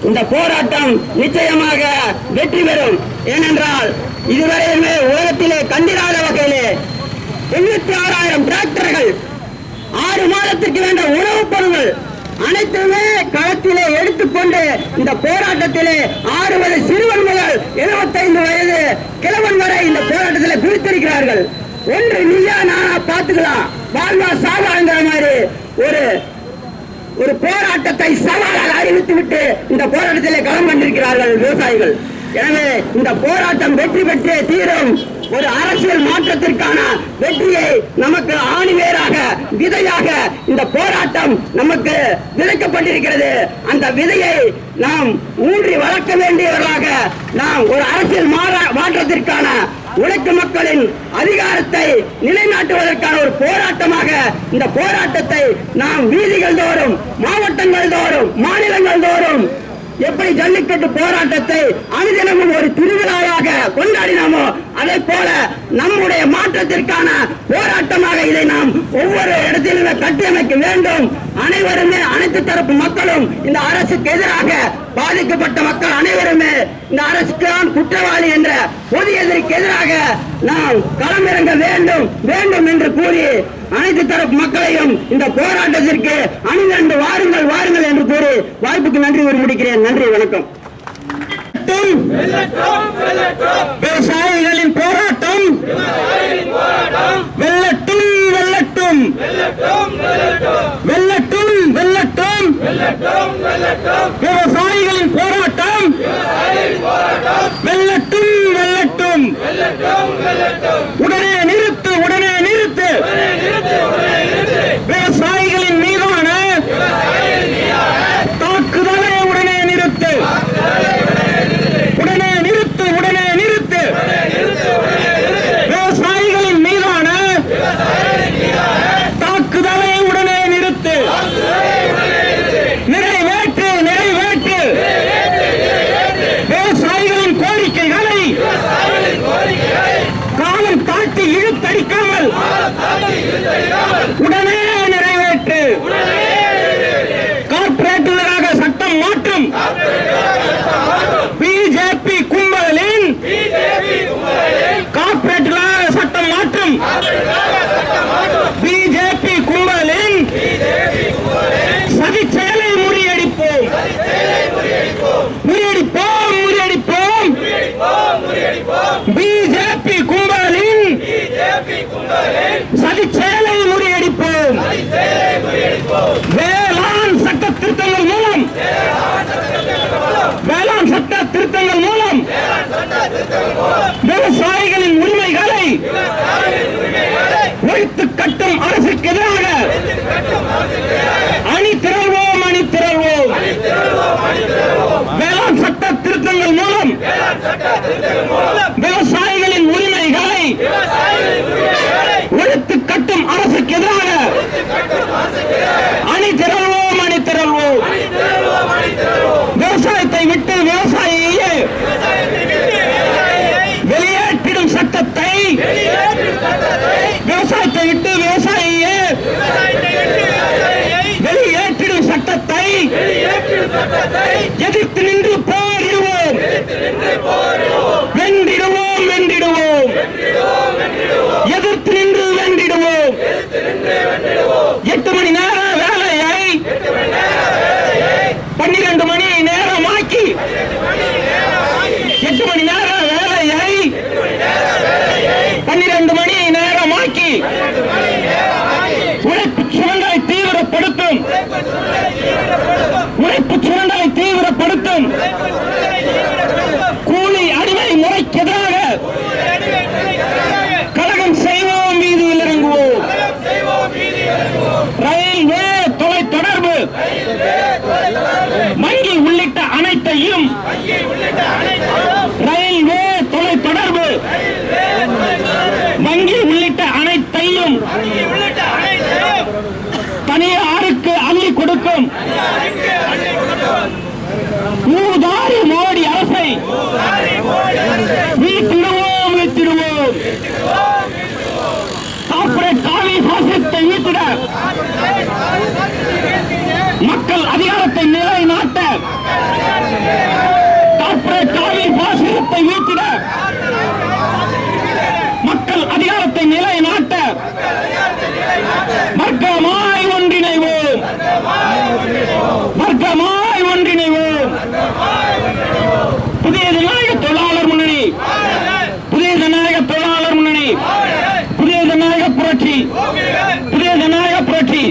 இந்த போராட்டம் நிச்சயமாக வெற்றி பெறும். ஏனென்றால் இதுவரையுமே உலகத்திலே கண்டிராத வகையிலே 96,000 டிராக்டர்கள் 6 மாதத்திற்கு வேண்ட உணவுப் பொருட்கள் அனைத்துமே களத்திலே எடுத்துக்கொண்டு இந்த போராட்டத்திலே 60 சிறுவன் முதல் 75 வயது கிழவன் வரை இந்த போராட்டத்திலே பிரித்திருக்கிறார்கள். ஒன்று நீயா நானா பார்த்துக்கலாம், வாழ்வா சாவாங்கிற மாதிரி ஒரு போராட்டத்தை சவாலாக அறிவித்துவிட்டு இந்த போராட்டத்திலே களம் கண்டிருக்கிறார்கள் விவசாயிகள். எனவே இந்த போராட்டம் வெற்றி பெற்றே தீரும். ஒரு அரசியல் மாற்றத்திற்கான வெற்றியை நமக்கு ஆணிவேராக விதையாக இந்த போராட்டம் நமக்கு விதைக்கப்பட்டிருக்கிறது. அந்த விதையை நாம் ஊன்றி வளர்க்க வேண்டியவர்களாக நாம் ஒரு அரசியல் மாற்றத்திற்கான உழைக்கும் மக்களின் அதிகாரத்தை நிலைநாட்டுவதற்கான ஒரு போராட்டமாக இந்த போராட்டத்தை நாம் வீதிகள் தோறும், மாவட்டங்கள் தோறும், மாநிலங்கள் தோறும் எப்படி ஜல்லிக்கட்டு போராட்டத்தை அனுதினமும் ஒரு திருவிழாவாக கொண்டாடினோமோ அதை போல நம்முடைய மாற்றத்திற்கான போராட்டமாக இதை நாம் ஒவ்வொரு இடத்திலும் கட்டியமைக்க வேண்டும். அனைவருமே, அனைத்து தரப்பு மக்களும் இந்த அரசுக்கு எதிராக பாதிக்கப்பட்ட மக்கள் அனைவருமே இந்த அரசுக்கு தான் குற்றவாளி என்ற பொது எதிரிக்கு எதிராக நாம் களமிறங்க வேண்டும் என்று கூறி அனைத்து தரப்பு மக்களையும் இந்த போராட்டத்திற்கு அணிதிரண்டு வாருங்கள் வாருங்கள் என்று கூறி வாய்ப்புக்கு நன்றி கூறி முடிக்கிறேன். நன்றி, வணக்கம். விவசாயிகளின் போராட்டம் வெல்லட்டும் வெல்லட்டும் வெல்லட்டும் வெல்லட்டும். விவசாயிகளின் போராட்டம் வெல்லட்டும் வெல்லட்டும். உடனே நிறுத்து, உடனே நிறுத்து. விவசாயிகளின் மீதான தாக்குதலை உடனே நிறுத்து. உடனே நிறுத்து, உடனே நிறுத்து. விவசாயிகளின் மீதான தாக்குதலை உடனே நிறுத்து. நிறைவேற்று, நிறைவேற்று. விவசாயிகளின் கோரிக்கைகளை காலம் தாட்டி இழுத்தடிக்காமல் உடனே நிறைவேற்று. கார்ப்பரேட்டுகளாக சட்டம் மாற்றும் பிஜேபி கும்பலின் கார்ப்பரேட்டுகளாக சட்டம் மாற்றும் பிஜேபி கும்பலின் சதி செயலை முறியடிப்போம், முறியடிப்போம், முறியடிப்போம். பிஜேபி கும்பலின் சதி செயலை முறியடிப்போம். வேளாண் சட்ட திருத்தங்கள் மூலம், வேளாண் சட்ட திருத்தங்கள் மூலம் விவசாயிகளின் உரிமைகளை ஒழித்து கட்டும் அரசுக்கு எதிராக அணி திரள்வோம், அணி திரள்வோம். வேளாண் சட்ட திருத்தங்கள் மூலம் விவசாயிகளின் உரிமைகளை ஒழித்து கட்டும் அரசுக்கு எதிராக அணி திரள்வோம், அணி திரள்வோம். விவசாயத்தை விட்டு விவசாயியை வெளியேற்றிடும் சட்டத்தை, விவசாயத்தை விட்டு விவசாயியை வெளியேற்றிடும் சட்டத்தை எதிர்த்து நின்று போரிடுவோம், வென்றிடுவோம், வென்றிடுவோம். எதிர்த்து நின்று வென்றிடுவோம். 8 மணி நேர வேலையை 12 மணி நேரமாக்கி, 8 மணி நேர வேலையை 12 மணி நேரமாக்கி உழைப்பு சுரண்டலை தீவிரப்படுத்தும், உழைப்பு சுரண்டலை தீவிரப்படுத்தும் கூலி அடிமை முறைக்கு எதிராக கழகம் செய்வோம், வீதியில் இறங்குவோம். ரயில்வே, தொலைத்தொடர்பு, வங்கி உள்ளிட்ட அனைத்தையும், ரயில்வே, தொலைத்தொடர்பு, வங்கி உள்ளிட்ட அனைத்தையும் தனியாருக்கு அள்ளி கொடுக்கும் ஊதாரி மோடி அரசை வீட்டிடுவோம், வீட்டிடுவோம். கார்ப்பரேட் காவி பாசிசத்தை வீட்டிட மக்கள் அதிகாரத்தை நிலை மீட்டிட மக்கள் அதிகாரத்தை நிலைநாட்ட வர்க்கமாய் ஒன்றிணைவோம், வர்க்கமாய் ஒன்றிணைவோம். புதிய ஜனநாயக தொழிலாளர் முன்னணி, புதிய ஜனநாயக தொழிலாளர் முன்னணி, புதிய ஜனநாயக புரட்சி, புதிய ஜனநாயக புரட்சி.